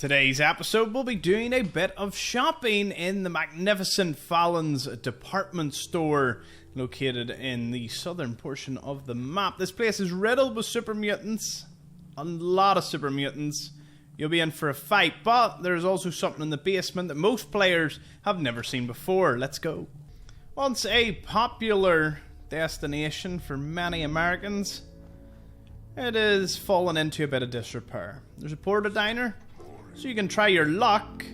Today's episode will be doing a bit of shopping in the magnificent Fallon's department store located in the southern portion of the map. This place is riddled with super mutants, a lot of super mutants. You'll be in for a fight, but there's also something in the basement that most players have never seen before. Let's go. Once a popular destination for many Americans, it is fallen into a bit of disrepair. There's a porta diner, so you can try your luck.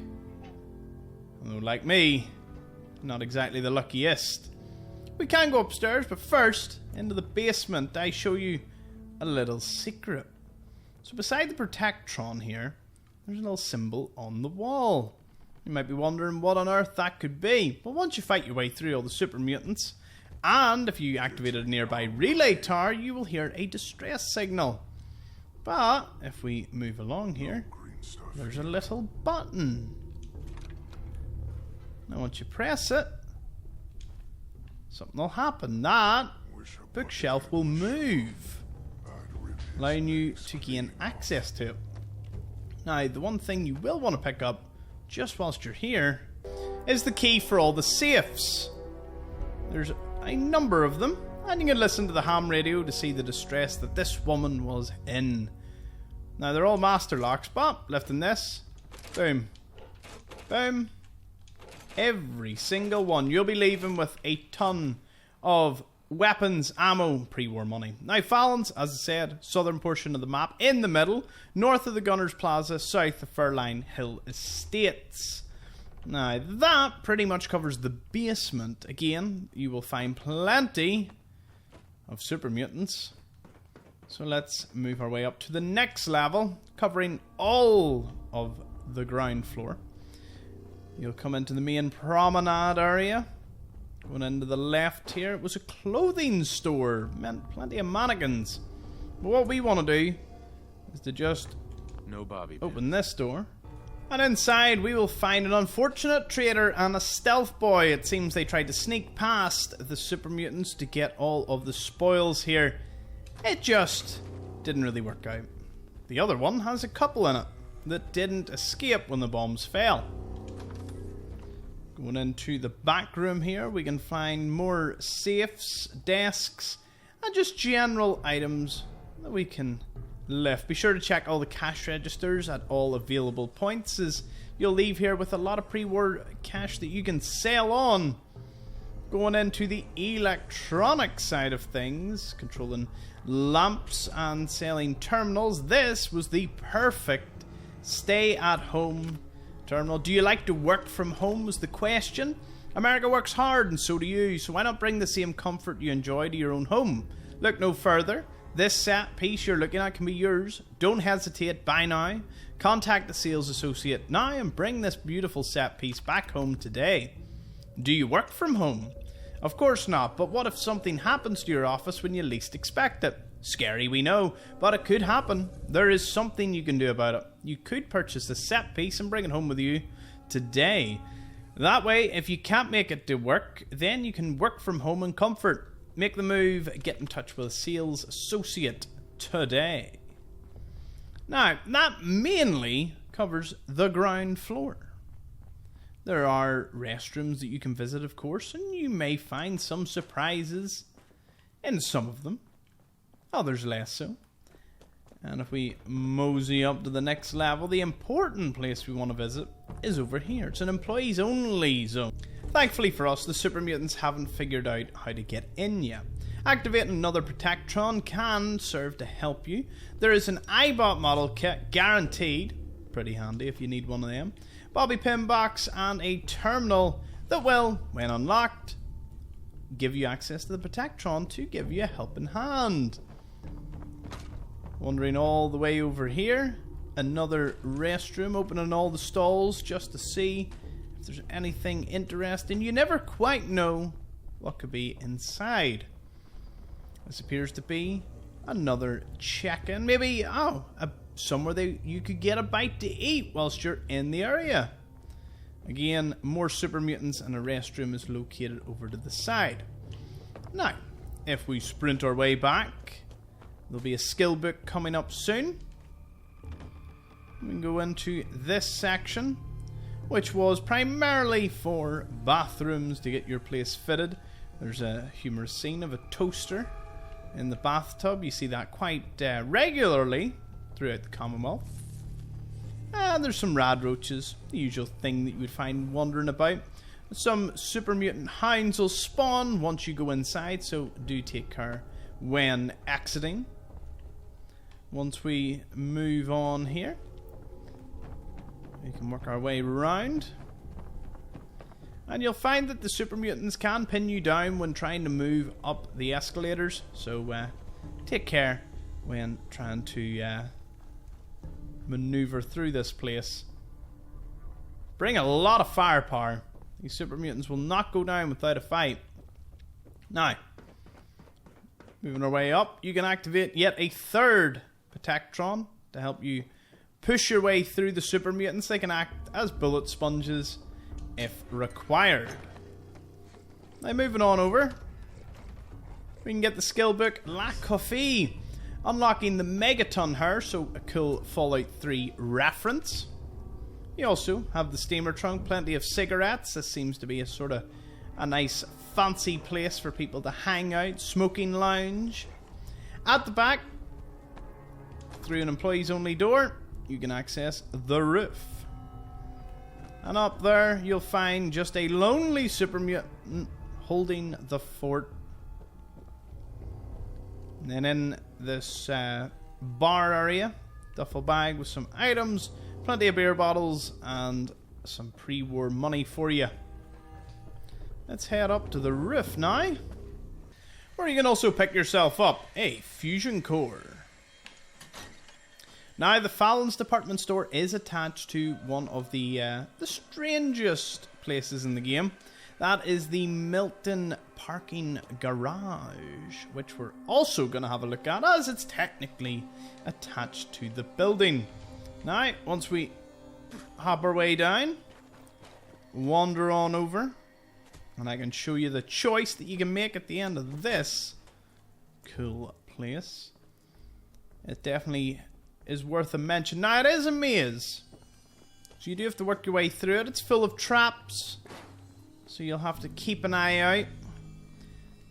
Although, like me, not exactly the luckiest. We can go upstairs, but first, into the basement, I show you a little secret. So beside the Protectron here, there's a little symbol on the wall. You might be wondering what on earth that could be. Well, once you fight your way through all the super mutants, and if you activate a nearby relay tower, you will hear a distress signal. But if we move along here, there's a little button. Now once you press it, something will happen. That bookshelf will move, allowing you to gain access to it. Now, the one thing you will want to pick up just whilst you're here is the key for all the safes. There's a number of them, and you can listen to the ham radio to see the distress that this woman was in. Now, they're all master locks, but lifting this, boom, boom, every single one. You'll be leaving with a ton of weapons, ammo, pre-war money. Now, Fallon's, as I said, southern portion of the map, in the middle, north of the Gunners Plaza, south of Fairline Hill Estates. Now, that pretty much covers the basement. Again, you will find plenty of super mutants. So let's move our way up to the next level, covering all of the ground floor. You'll come into the main promenade area. Going into the left here, it was a clothing store. Meant plenty of mannequins. But what we want to do is to just open this door. And inside we will find an unfortunate traitor and a stealth boy. It seems they tried to sneak past the super mutants to get all of the spoils here. It just didn't really work out. The other one has a couple in it that didn't escape when the bombs fell. Going into the back room here, we can find more safes, desks, and just general items that we can lift. Be sure to check all the cash registers at all available points, as you'll leave here with a lot of pre-war cash that you can sell on. Going into the electronic side of things, controlling lamps and selling terminals. This was the perfect stay-at-home terminal. Do you like to work from home was the question. America works hard and so do you, so why not bring the same comfort you enjoy to your own home? Look no further. This set piece you're looking at can be yours. Don't hesitate, buy now. Contact the sales associate now and bring this beautiful set piece back home today. Do you work from home? Of course not, but what if something happens to your office when you least expect it? Scary, we know, but it could happen. There is something you can do about it. You could purchase the set piece and bring it home with you today. That way, if you can't make it to work, then you can work from home in comfort. Make the move, get in touch with a sales associate today. Now, that mainly covers the ground floor. There are restrooms that you can visit, of course, and you may find some surprises in some of them. Others less so. And if we mosey up to the next level, the important place we want to visit is over here. It's an employees only zone. Thankfully for us, the super mutants haven't figured out how to get in yet. Activating another Protectron can serve to help you. There is an iBot model kit guaranteed. Pretty handy if you need one of them. Bobby pin box and a terminal that will, when unlocked, give you access to the Protectron to give you a helping hand. Wandering all the way over here, another restroom, opening all the stalls just to see if there's anything interesting. You never quite know what could be inside. This appears to be another check-in. Maybe, somewhere you could get a bite to eat whilst you're in the area. Again, more super mutants and a restroom is located over to the side. Now, if we sprint our way back, there'll be a skill book coming up soon. We can go into this section, which was primarily for bathrooms to get your place fitted. There's a humorous scene of a toaster in the bathtub. You see that quite regularly throughout the Commonwealth. And there's some rad roaches, the usual thing that you would find wandering about. Some super mutant hounds will spawn once you go inside, so do take care when exiting. Once we move on here, we can work our way around. And you'll find that the super mutants can pin you down when trying to move up the escalators, so take care when trying to maneuver through this place. Bring a lot of firepower. These super mutants will not go down without a fight. Now, moving our way up, you can activate yet a third Protectron to help you push your way through the super mutants. They can act as bullet sponges if required. Now, moving on over, we can get the skill book La Coffee, unlocking the Megaton here, so a cool Fallout 3 reference. You also have the steamer trunk, plenty of cigarettes. This seems to be a sort of a nice fancy place for people to hang out, smoking lounge. At the back, through an employees only door, you can access the roof. And up there, you'll find just a lonely super mutant holding the fort. And then in this bar area, duffel bag with some items, plenty of beer bottles, and some pre-war money for you. Let's head up to the roof now, where you can also pick yourself up a fusion core. Now, the Fallon's department store is attached to one of the strangest places in the game. That is the Milton parking garage, which we're also going to have a look at, as it's technically attached to the building. Now, once we hop our way down, wander on over, and I can show you the choice that you can make at the end of this cool place. It definitely is worth a mention. Now, it is a maze, so you do have to work your way through it. It's full of traps, so you'll have to keep an eye out.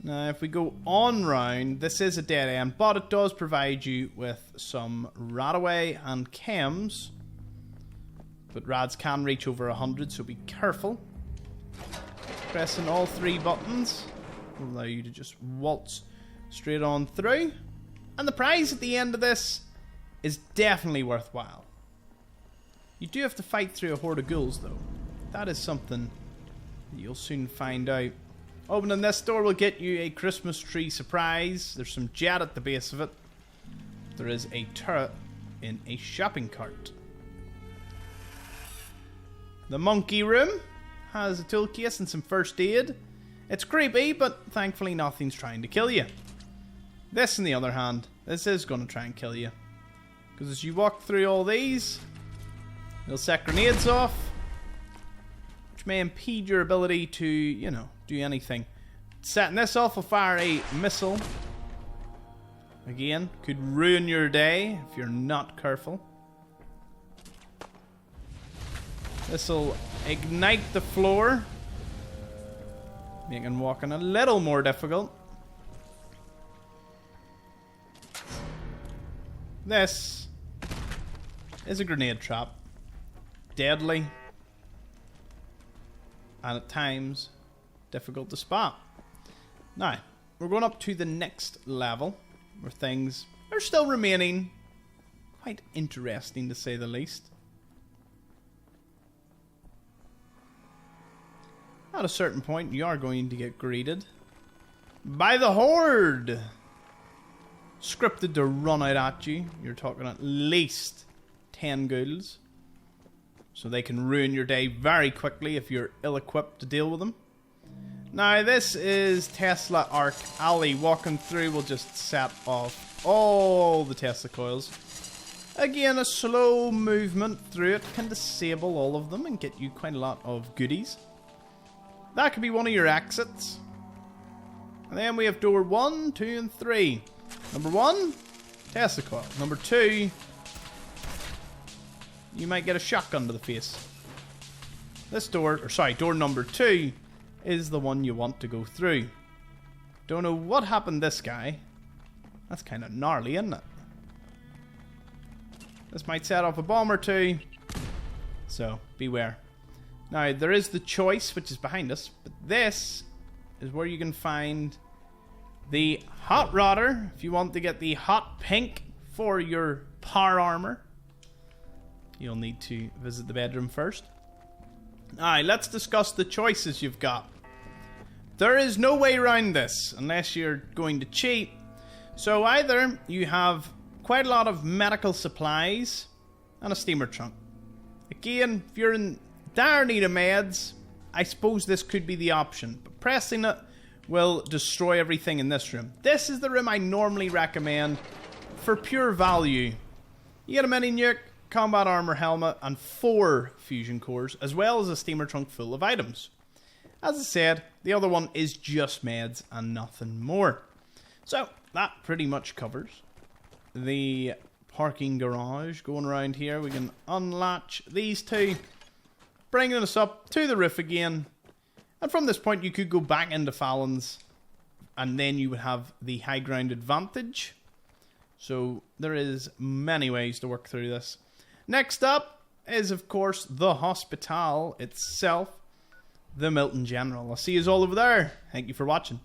Now, if we go on round, this is a dead end, but it does provide you with some radaway and chems. But rads can reach over 100, so be careful. Pressing all three buttons will allow you to just waltz straight on through. And the prize at the end of this is definitely worthwhile. You do have to fight through a horde of ghouls, though. That is something that you'll soon find out. Opening this door will get you a Christmas tree surprise. There's some jet at the base of it. There is a turret in a shopping cart. The monkey room has a tool case and some first aid. It's creepy, but thankfully nothing's trying to kill you. This, on the other hand, this is going to try and kill you. Because as you walk through all these, it'll set grenades off, which may impede your ability to, you know, do anything. Setting this off will fire a missile. Again, could ruin your day if you're not careful. This will ignite the floor, making walking a little more difficult. This is a grenade trap. Deadly. And at times, difficult to spot. Now, we're going up to the next level, where things are still remaining quite interesting, to say the least. At a certain point, you are going to get greeted by the Horde. Scripted to run out at you. You're talking at least 10 ghouls. So they can ruin your day very quickly if you're ill-equipped to deal with them. Now, this is Tesla Arc Alley. Walking through will just set off all the Tesla coils. Again, a slow movement through it can disable all of them and get you quite a lot of goodies. That could be one of your exits. And then we have door 1, 2, and 3. Number 1, Tesla coil. Number 2, you might get a shotgun to the face. This door, or sorry, door number 2 is the one you want to go through. Don't know what happened to this guy. That's kind of gnarly, isn't it? This might set off a bomb or two. So, beware. Now, there is the choice, which is behind us. But this is where you can find the hot rodder. If you want to get the hot pink for your power armor, you'll need to visit the bedroom first. Alright, let's discuss the choices you've got. There is no way around this unless you're going to cheat. So either you have quite a lot of medical supplies and a steamer trunk. Again, if you're in dire need of meds, I suppose this could be the option. But pressing it will destroy everything in this room. This is the room I normally recommend for pure value. You get a mini nuke, combat armor helmet, and 4 fusion cores, as well as a steamer trunk full of items. As I said, the other one is just meds and nothing more. So, that pretty much covers the parking garage. Going around here, we can unlatch these 2, bringing us up to the roof again. And from this point, you could go back into Fallon's, and then you would have the high ground advantage. So, there is many ways to work through this. Next up is, of course, the hospital itself, the Milton General. I'll see you all over there. Thank you for watching.